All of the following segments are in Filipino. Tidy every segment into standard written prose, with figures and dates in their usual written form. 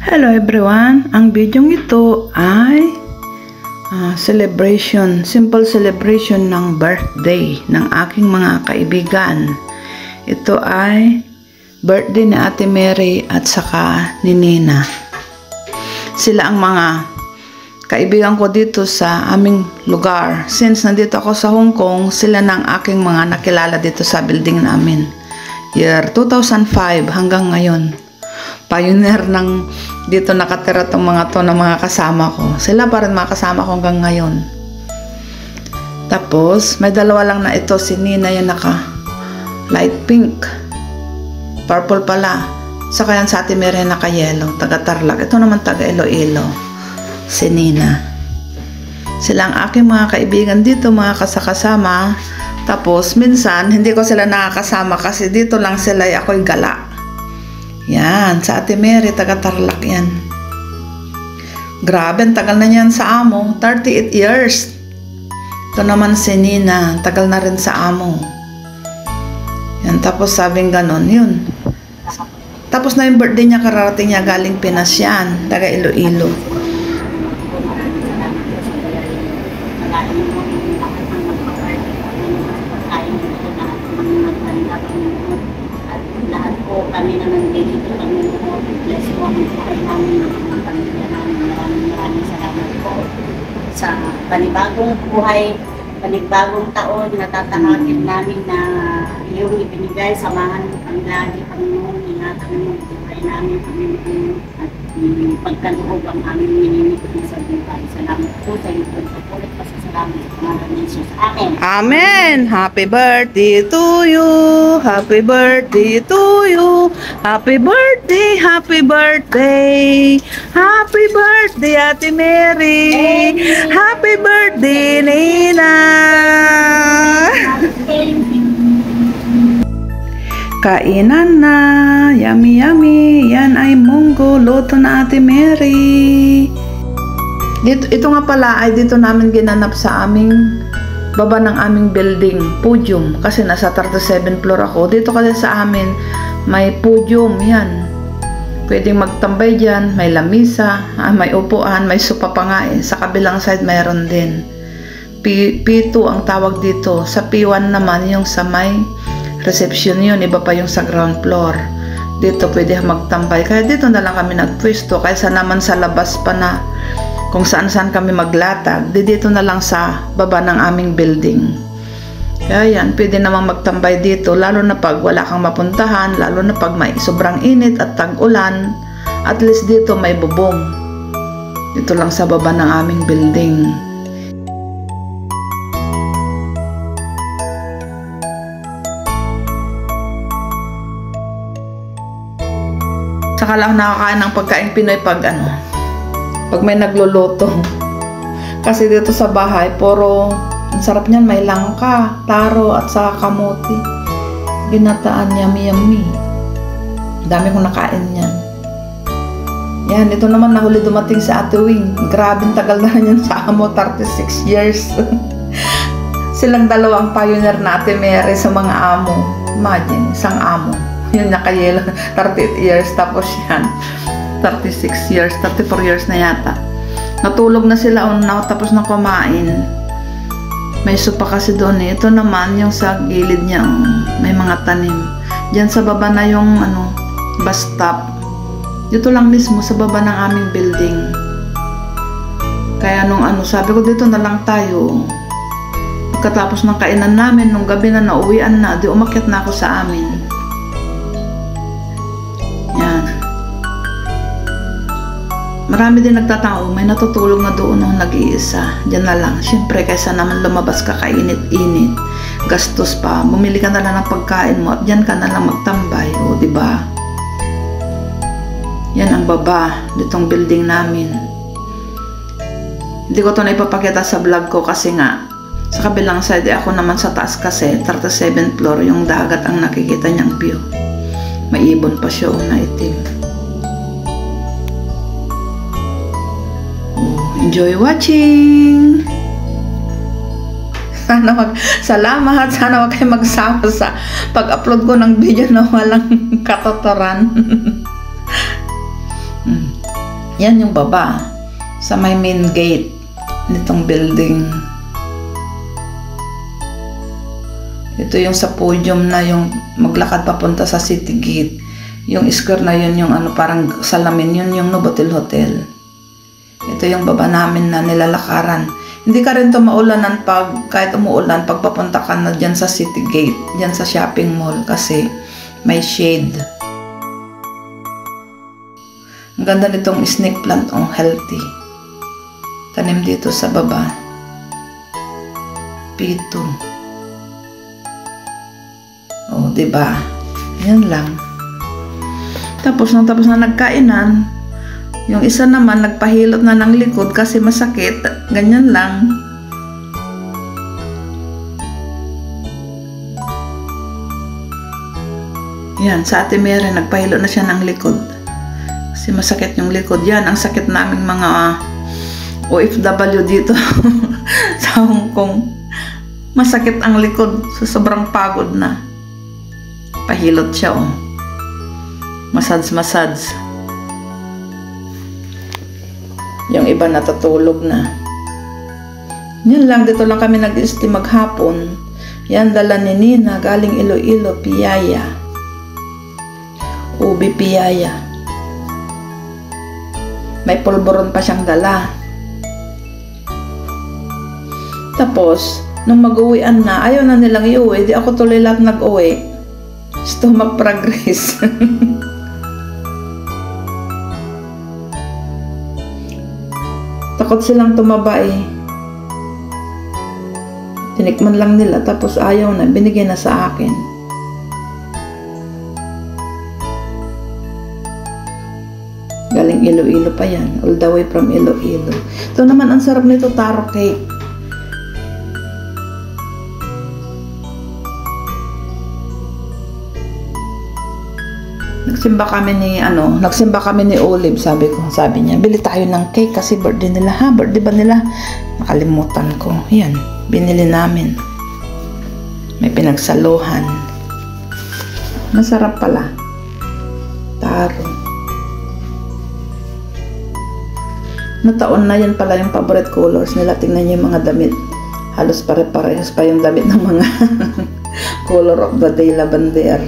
Hello everyone! Ang video ito ay simple celebration ng birthday ng aking mga kaibigan. Ito ay birthday ni Ate Mary at saka ni Nina. Sila ang mga kaibigan ko dito sa aming lugar. Since nandito ako sa Hong Kong, sila na ang aking mga nakilala dito sa building namin. Year 2005 hanggang ngayon. Pioneer ng dito nakatira tong mga to na mga kasama ko. Sila pa rin mga kasama ko hanggang ngayon. Tapos, may dalawa lang na ito. Si Nina yan naka light pink. Purple pala. Saka yan sa Ate Mary naka yellow. Taga Tarlac. Ito naman taga Iloilo. Si Nina. Sila ang aking mga kaibigan dito, mga kasakasama. Tapos, minsan, hindi ko sila nakakasama kasi dito lang sila ako'y gala. Yan, sa Ate Mary, taga Tarlac yan. Grabe, tagal na yan sa amo. 38 years. Ito naman si Nina, tagal na rin sa amo. Yan, tapos sabing ganon, yun. Tapos na yung birthday niya, kararating niya galing Pinas yan, taga Iloilo. Lahat po kami naman dito kami bless po ang buhay namin ng pamilya namin. Maraming salamat po sa panibagong buhay, panibagong taon na tatangagin namin na iyong ibinigay. Samahan kami lagi, Panginoon, ingatan mo ang buhay namin, Panginoon, at pagkaloob ang aming minimit sa buhay. Salamat po sa iyo, pagkakulit pa sa salamat sa pangalan ni Jesus. Amen. Amen! Happy birthday to you! Happy birthday to you! Happy birthday! Happy birthday! Happy birthday, Ate Mary! Happy birthday, Nina! Kainan na! Yummy, yummy! Yan ay munggo, luto na Ate Mary! Ito nga pala ay dito namin ginanap sa aming baba ng aming building, podium. Kasi nasa 37th floor ako. Dito kasi sa amin, may podium yan. Pwedeng magtambay dyan, may lamisa, may upuan, may sopa pa nga eh. Sa kabilang side mayroon din. P2 ang tawag dito. Sa P1 naman, yung sa may reception yun, iba pa yung sa ground floor. Dito pwede magtambay. Kaya dito na lang kami nagpwesto. Kaysa naman sa labas pa na kung saan-saan kami maglatag, dito na lang sa baba ng aming building. Kaya yan, pwede namang magtambay dito, lalo na pag wala kang mapuntahan, lalo na pag may sobrang init at tag-ulan, at least dito may bubong. Dito lang sa baba ng aming building. Saka lang nakakain ng pagkain Pinoy pag pag may nagluluto. Kasi dito sa bahay, puro ang sarap niyan, may langka, taro at sa kamuti. Ginataan, yummy yummy. Dami kong nakain yan. Yan, ito naman nahuli dumating sa Ate Wing. Grabe, tagal na yan sa amo, 36 years. Silang dalawang pioneer na Ate Mary sa mga amo. Imagine, isang amo. Yun nakayelo, 38 years. Tapos yan, 36 years, 34 years na yata. Natulog na sila tapos na kumain. May sopa kasi doon eh. Ito naman yung sa gilid niya, may mga tanim. Diyan sa baba na yung bus stop. Dito lang mismo sa baba ng aming building. Kaya nung sabi ko dito na lang tayo. Pagkatapos ng kainan namin, nung gabi na nauwian na, di umakyat na ako sa amin. Marami din nagtatao, may natutulog na doon nung nag-iisa. Diyan na lang. Siyempre, kaysa naman lumabas ka kainit-init, gastos pa, bumili ka na lang ng pagkain mo at diyan ka na lang magtambay. O, diba? Yan ang baba, ditong building namin. Hindi ko ito na ipapakita sa vlog ko kasi nga, sa kabilang side, ako naman sa taas kasi, 37th floor, yung dagat ang nakikita niyang view. May ibon pa siya na itim. Enjoy watching! Salamat! Sana wag kayo magsama sa pag-upload ko ng video na walang katotoran. Yan yung baba sa may main gate nitong building. Ito yung sa podium na yung maglakad papunta sa city gate. Yung square na yun, yung ano parang salamin, yun yung Novotel Hotel. Ito yung baba namin na nilalakaran. Hindi ka rin to maulanan kahit umuulan, pag papunta ka na dyan sa city gate, dyan sa shopping mall kasi may shade. Ang ganda nitong snake plant, healthy. Tanim dito sa baba. Pito. Diba? Yan lang. Tapos na nagkainan, yung isa naman nagpahilot na ng likod kasi masakit. Ganyan lang. Yan, sa Ate Mary nagpahilot na siya ng likod. Kasi masakit yung likod. Yan, ang sakit naming mga OFW dito sa Hong Kong. Masakit ang likod sa sobrang pagod na. Pahilot siya, Massage. Yung iba natutulog na. Yan lang, dito lang kami nag-isti maghapon. Yan, dala ni Nina, galing Iloilo, piyaya. Ubi piyaya. May pulburon pa siyang dala. Tapos, nung mag-uwian na, ayaw na nilang iuwi, di ako tuloy lahat nag-uwi. Stomach progress. Takot silang tumaba Tinikman lang nila tapos ayaw na, binigay na sa akin. Galing Iloilo pa yan, all the way from Iloilo. Ito naman ang sarap nito, taro cake. Nagsimba kami ni Olive, sabi niya, bili tayo ng cake kasi birthday nila. Birthday ba nila? Nakalimutan ko. Yan, binili namin. May pinagsaluhan. Masarap pala. Taro. Nataon na yan pala yung favorite colors nila. Tingnan niyo yung mga damit. Halos pare-parehas pa yung damit ng mga color of the day lavender.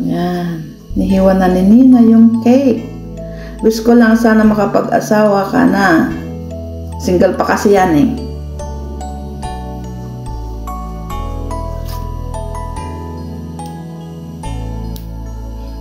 Yan. Nihiwa na ni Nina yung cake. Wish ko lang sana makapag-asawa ka na. Single pa kasi yan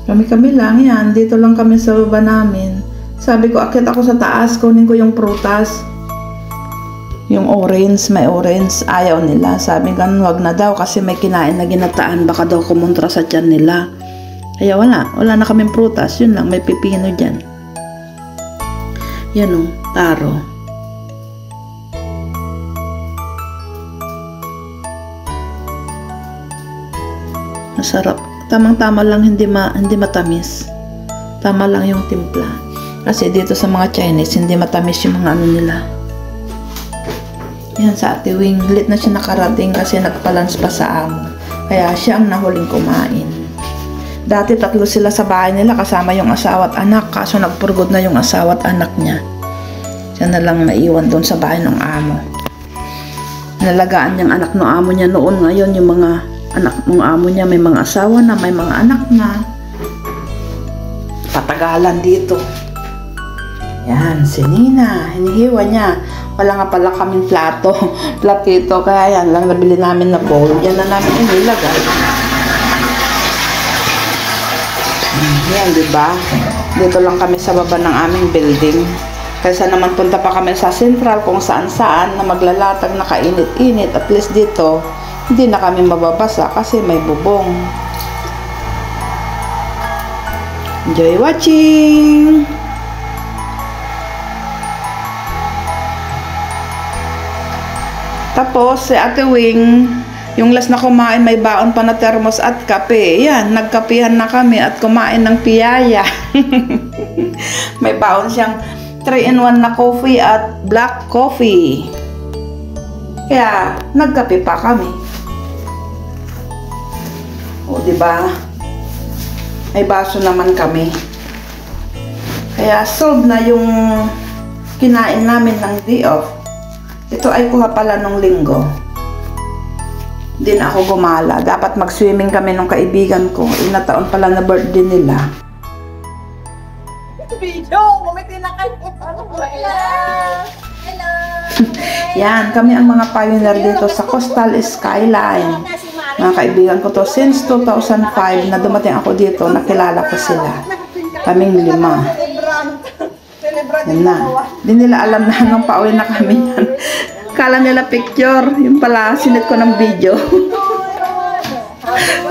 Kami lang yan. Dito lang kami sa baba namin. Sabi ko, akit ako sa taas. Kunin ko yung prutas. Yung orange, may orange. Ayaw nila. Sabi ganun, wag na daw kasi may kinain na ginataan. Baka daw kumontra sa tiyan nila. Kaya wala na kaming prutas. Yun lang, may pipino dyan. Yan taro. Masarap. Tamang-tama lang, hindi matamis. Tama lang yung timpla. Kasi dito sa mga Chinese, hindi matamis yung mga nila. Yan sa Ate Wing. Late na siya nakarating kasi nagpalans pa sa amo. Kaya siya ang nahuling kumain. Dati 3 sila sa bahay nila kasama yung asawa at anak. Kaso nagpurgod na yung asawa at anak niya. Siya na lang naiwan doon sa bahay ng amo. Nalagaan niyang anak ng amo niya noon. Ngayon yung mga anak ng amo niya may mga asawa na, may mga anak na. Patagalan dito. Yan, si Nina. Hinihiwa niya. Wala nga pala kaming platito. Kaya yan lang nabili namin na bowl. Yan na namin inilagay. Yan, diba? Dito lang kami sa baba ng aming building. Kaysa naman punta pa kami sa Central kung saan-saan na maglalatag na kainit-init. At least dito, hindi na kami mababasa kasi may bubong. Enjoy watching! Tapos, si Ate Wing, yung last na kumain, may baon pa na thermos at kape. Yan, nagkapihan na kami at kumain ng piyaya. May baon siyang 3-in-1 na coffee at black coffee. Kaya, nagkape pa kami. O, diba? May baso naman kami. Kaya solve na yung kinain namin ng day off. Ito ay kuha pala nung linggo. Hindi na ako gumala. Dapat mag-swimming kami nung kaibigan ko. Inataon pala na birthday nila. Video! Bumiti na kayo! Hello! Yan, kami ang mga pioneer dito sa Coastal Skyline. Mga kaibigan ko to since 2005 na dumating ako dito, nakilala ko sila. Kaming 5. Yan na. Hindi nila alam na nung pauwi na kami yan. Kala nila picture. Yung pala, sinit ko ng video.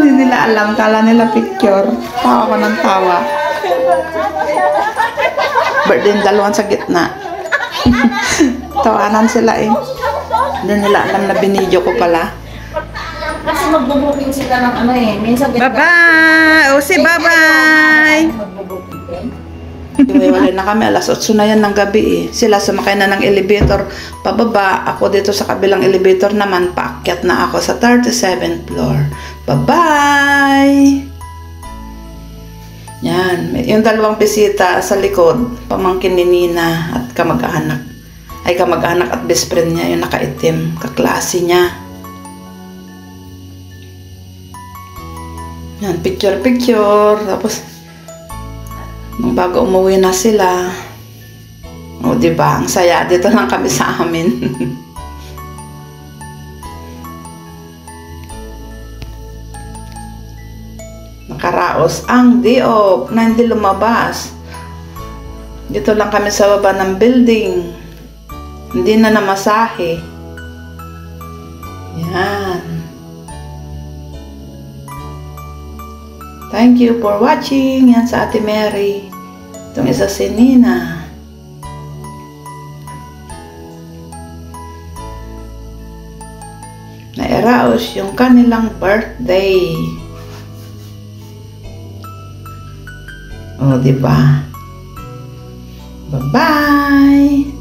Hindi nila alam. Kala nila picture. Tawa ko ng tawa. Birthday yung dalawang sa gitna. Tawanan sila eh. Hindi nila alam na binidyo ko pala. Kasi magbubuking sila ng ano eh. Minsan Bye-bye! Osi, bye-bye! Iwalay na kami. Alas 8 na yan ng gabi eh. Sila sumakay na ng elevator pababa. Ako dito sa kabilang elevator naman. Paakyat na ako sa 37th floor. Bye-bye! Yan. Yung dalawang bisita sa likod. Pamangkin ni Nina at kamag-anak. Ay kamag-anak at best friend niya. Yung nakaitim. Kaklase niya. Yan. Picture-picture. Tapos nung bago umuwi na sila. O, diba? Ang saya. Dito lang kami sa amin. Nakaraos ang day off na hindi lumabas. Dito lang kami sa baba ng building. Hindi na namasahe. Yan. Thank you for watching. Yan sa Ate Mary. Itong isa si Nina. Nairaos yung kanilang birthday. O, diba? Bye-bye!